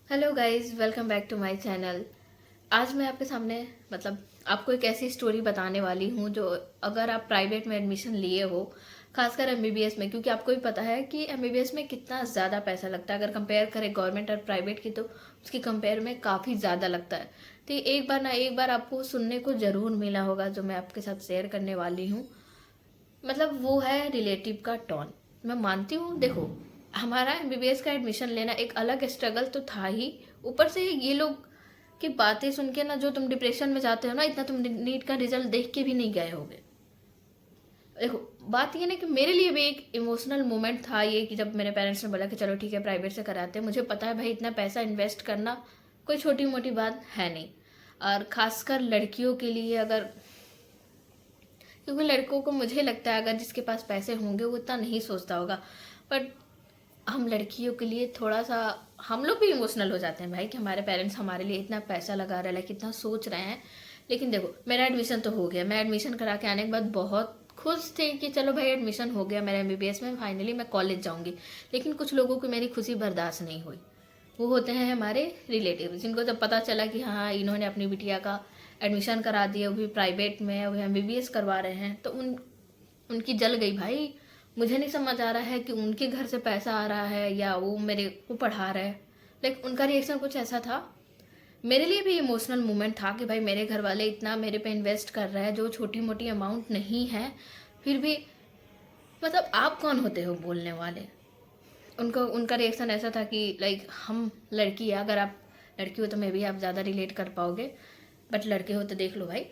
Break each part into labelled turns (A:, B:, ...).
A: Hello guys, welcome back to my channel. आज मैं आपके सामने आपको एक ऐसी स्टोरी बताने वाली हूँ जो अगर आप प्राइवेट में एडमिशन लिए हो, खासकर एमबीबीएस में, क्योंकि आपको भी पता है कि एमबीबीएस में कितना ज़्यादा पैसा लगता है। अगर कंपेयर करें गवर्नमेंट और प्राइवेट की तो उसकी कंपेयर में काफ़ी ज़्यादा लगता है। तो ये एक बार ना एक बार आपको सुनने को ज़रूर मिला होगा जो मैं आपके साथ शेयर करने वाली हूँ। वो है रिलेटिव का टॉन। मैं मानती हूँ, देखो, हमारा एमबीबीएस का एडमिशन लेना एक अलग स्ट्रगल तो था ही। ऊपर से ये लोग की बातें सुन के ना, जो तुम डिप्रेशन में जाते हो ना, इतना तुम नीट का रिजल्ट देख के भी नहीं गए होगे। देखो, बात ये ना कि मेरे लिए भी एक इमोशनल मोमेंट था ये, कि जब मेरे पेरेंट्स ने बोला कि चलो ठीक है प्राइवेट से कराते हैं। मुझे पता है भाई, इतना पैसा इन्वेस्ट करना कोई छोटी मोटी बात है नहीं, और खासकर लड़कियों के लिए। अगर, क्योंकि लड़कों को मुझे लगता है अगर जिसके पास पैसे होंगे वो इतना नहीं सोचता होगा, बट हम लड़कियों के लिए थोड़ा सा, हम लोग भी इमोशनल हो जाते हैं भाई, कि हमारे पेरेंट्स हमारे लिए इतना पैसा लगा रहे हैं, कितना सोच रहे हैं। लेकिन देखो, मेरा एडमिशन तो हो गया। मैं एडमिशन करा के आने के बाद बहुत खुश थी कि चलो भाई एडमिशन हो गया मेरा एमबीबीएस में, फाइनली मैं कॉलेज जाऊंगी। लेकिन कुछ लोगों को मेरी खुशी बर्दाश्त नहीं हुई। वो होते हैं हमारे रिलेटिव, जिनको जब पता चला कि हाँ इन्होंने अपनी बिटिया का एडमिशन करा दिया, वो भी प्राइवेट में, वो एमबीबीएस करवा रहे हैं, तो उनकी जल गई भाई। मुझे नहीं समझ आ रहा है कि उनके घर से पैसा आ रहा है या वो मेरे को पढ़ा रहा है। लेकिन उनका रिएक्शन कुछ ऐसा था। मेरे लिए भी इमोशनल मोमेंट था कि भाई मेरे घर वाले इतना मेरे पे इन्वेस्ट कर रहे हैं, जो छोटी मोटी अमाउंट नहीं है। फिर भी आप कौन होते हो बोलने वाले। उनका उनका रिएक्शन ऐसा था कि लाइक, हम लड़की है, अगर आप लड़की हो तो मे भी आप ज़्यादा रिलेट कर पाओगे, बट लड़के हो तो देख लो भाई।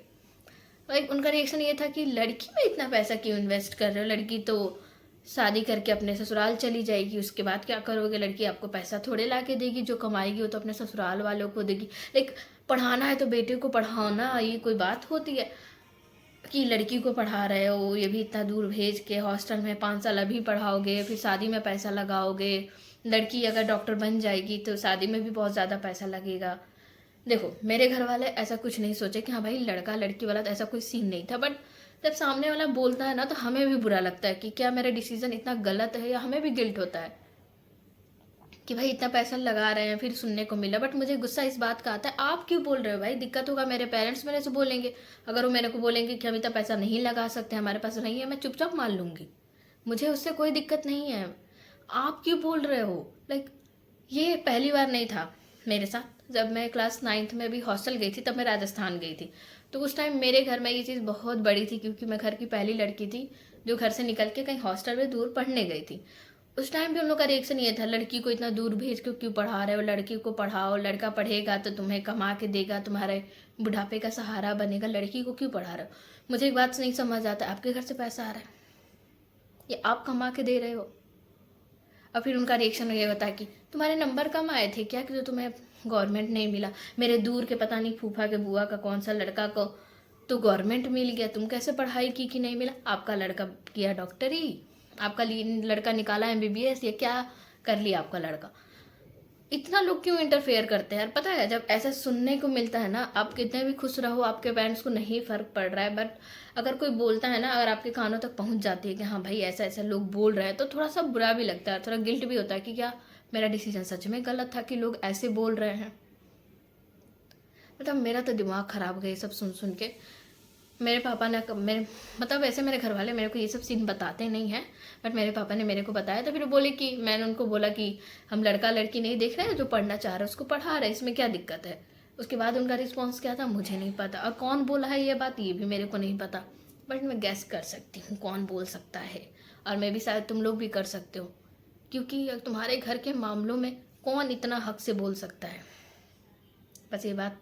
A: लाइक, उनका रिएक्शन ये था कि लड़की में इतना पैसा क्यों इन्वेस्ट कर रहे हो, लड़की तो शादी करके अपने ससुराल चली जाएगी, उसके बाद क्या करोगे, लड़की आपको पैसा थोड़े ला के देगी, जो कमाएगी वो तो अपने ससुराल वालों को देगी। लाइक, पढ़ाना है तो बेटे को पढ़ाओ ना, ये कोई बात होती है कि लड़की को पढ़ा रहे हो, ये भी इतना दूर भेज के हॉस्टल में 5 साल अभी पढ़ाओगे, फिर शादी में पैसा लगाओगे। लड़की अगर डॉक्टर बन जाएगी तो शादी में भी बहुत ज़्यादा पैसा लगेगा। देखो, मेरे घर वाले ऐसा कुछ नहीं सोचे कि हाँ भाई लड़का लड़की वाला, तो ऐसा कोई सीन नहीं था। बट जब सामने वाला बोलता है ना, तो हमें भी बुरा लगता है कि क्या मेरा डिसीजन इतना गलत है, या हमें भी गिल्ट होता है कि भाई इतना पैसा लगा रहे हैं फिर सुनने को मिला। बट मुझे गुस्सा इस बात का आता है, आप क्यों बोल रहे हो भाई, दिक्कत होगा मेरे पेरेंट्स मेरे से बोलेंगे। अगर वो मेरे को बोलेंगे कि हम इतना पैसा नहीं लगा सकते, हमारे पास नहीं है, मैं चुपचाप मान लूंगी, मुझे उससे कोई दिक्कत नहीं है। आप क्यों बोल रहे हो। लाइक, ये पहली बार नहीं था मेरे साथ। जब मैं क्लास 9th में भी हॉस्टल गई थी, तब मैं राजस्थान गई थी। तो उस टाइम मेरे घर में ये चीज़ बहुत बड़ी थी, क्योंकि मैं घर की पहली लड़की थी जो घर से निकल के कहीं हॉस्टल में दूर पढ़ने गई थी। उस टाइम भी उन लोग का रिएक्शन ये था, लड़की को इतना दूर भेज के क्यों पढ़ा रहे हो, लड़की को पढ़ाओ, लड़का पढ़ेगा तो तुम्हें कमा के देगा, तुम्हारे बुढ़ापे का सहारा बनेगा, लड़की को क्यों पढ़ा रहे हो। मुझे एक बात नहीं समझ आता, आपके घर से पैसा आ रहा है, ये आप कमा के दे रहे हो। और फिर उनका रिएक्शन ये होता है कि तुम्हारे नंबर कम आए थे क्या, कि जो तुम्हें गवर्नमेंट नहीं मिला। मेरे दूर के पता नहीं फूफा के बुआ का कौन सा लड़का को तो गवर्नमेंट मिल गया, तुम कैसे पढ़ाई की कि नहीं मिला। आपका लड़का किया डॉक्टरी, आपका लड़का निकाला एमबीबीएस, ये क्या कर लिया आपका लड़का। इतना लोग क्यों इंटरफेयर करते हैं यार। पता है, जब ऐसा सुनने को मिलता है ना, आप कितने भी खुश रहो, आपके पेरेंट्स को नहीं फर्क पड़ रहा है, बट अगर कोई बोलता है ना, अगर आपके कानों तक पहुंच जाती है कि हाँ भाई ऐसा ऐसा लोग बोल रहे हैं, तो थोड़ा सा बुरा भी लगता है, थोड़ा गिल्ट भी होता है कि क्या मेरा डिसीजन सच में गलत था कि लोग ऐसे बोल रहे हैं। मेरा तो दिमाग खराब गया सब सुन सुन के। मेरे पापा ने मेरे वैसे मेरे घर वाले मेरे को ये सब सीन बताते नहीं हैं, बट मेरे पापा ने मेरे को बताया, तो फिर बोले कि मैंने उनको बोला कि हम लड़का लड़की नहीं देख रहे हैं, जो पढ़ना चाह रहा है उसको पढ़ा रहे हैं, इसमें क्या दिक्कत है। उसके बाद उनका रिस्पॉन्स क्या था मुझे नहीं पता, और कौन बोला है ये बात ये भी मेरे को नहीं पता, बट मैं गैस कर सकती हूँ कौन बोल सकता है। और मैं भी, शायद तुम लोग भी कर सकते हो, क्योंकि तुम्हारे घर के मामलों में कौन इतना हक से बोल सकता है। बस ये बात,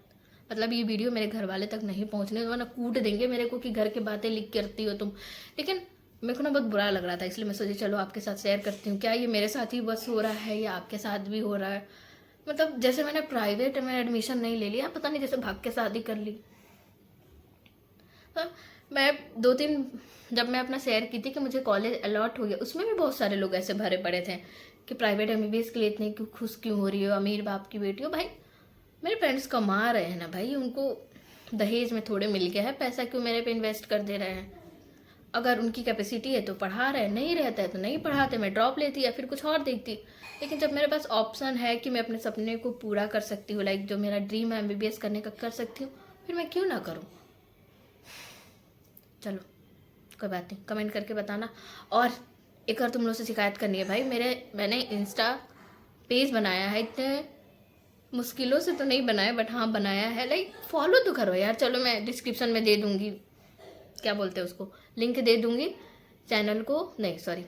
A: ये वीडियो मेरे घर वाले तक नहीं पहुंचने, वरना कूट देंगे मेरे को कि घर की बातें लिख करती हो तुम। लेकिन मेरे को ना बहुत बुरा लग रहा था, इसलिए मैं सोची चलो आपके साथ शेयर करती हूँ, क्या ये मेरे साथ ही बस हो रहा है या आपके साथ भी हो रहा है। जैसे मैंने प्राइवेट में एडमिशन नहीं ले लिया, पता नहीं, जैसे भाग के शादी कर ली। तो मैं 2-3, जब मैं अपना शेयर की थी कि मुझे कॉलेज अलॉट हो गया, उसमें भी बहुत सारे लोग ऐसे भरे पड़े थे कि प्राइवेट एमबीबीएस के लिए इतने क्यों खुश क्यों हो रही हो, अमीर बाप की बेटी हो। भाई मेरे पेरेंट्स कमा रहे हैं ना भाई, उनको दहेज में थोड़े मिल गया है पैसा, क्यों मेरे पे इन्वेस्ट कर दे रहे हैं। अगर उनकी कैपेसिटी है तो पढ़ा रहे, नहीं रहता है तो नहीं पढ़ाते, मैं ड्रॉप लेती या फिर कुछ और देखती। लेकिन जब मेरे पास ऑप्शन है कि मैं अपने सपने को पूरा कर सकती हूँ, लाइक जो मेरा ड्रीम है एमबीबीएस करने का कर सकती हूँ, फिर मैं क्यों ना करूँ। चलो कोई बात नहीं, कमेंट करके बताना। और एक और तुम लोग से शिकायत करनी है भाई, मैंने इंस्टा पेज बनाया है, इतने मुश्किलों से तो नहीं बनाया बट हाँ बनाया है, लाइक फॉलो तो करो यार। चलो मैं डिस्क्रिप्शन में दे दूँगी, क्या बोलते हैं उसको, लिंक दे दूँगी चैनल को, नहीं सॉरी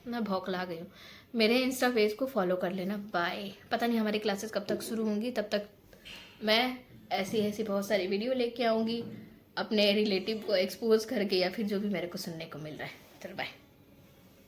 A: मैं भौंकला गई हूँ, मेरे इंस्टा पेज को फॉलो कर लेना। बाय। पता नहीं हमारी क्लासेस कब तक शुरू होंगी, तब तक मैं ऐसी ऐसी बहुत सारी वीडियो लेके आऊँगी अपने रिलेटिव को एक्सपोज करके, या फिर जो भी मेरे को सुनने को मिल रहा है। चलो बाय।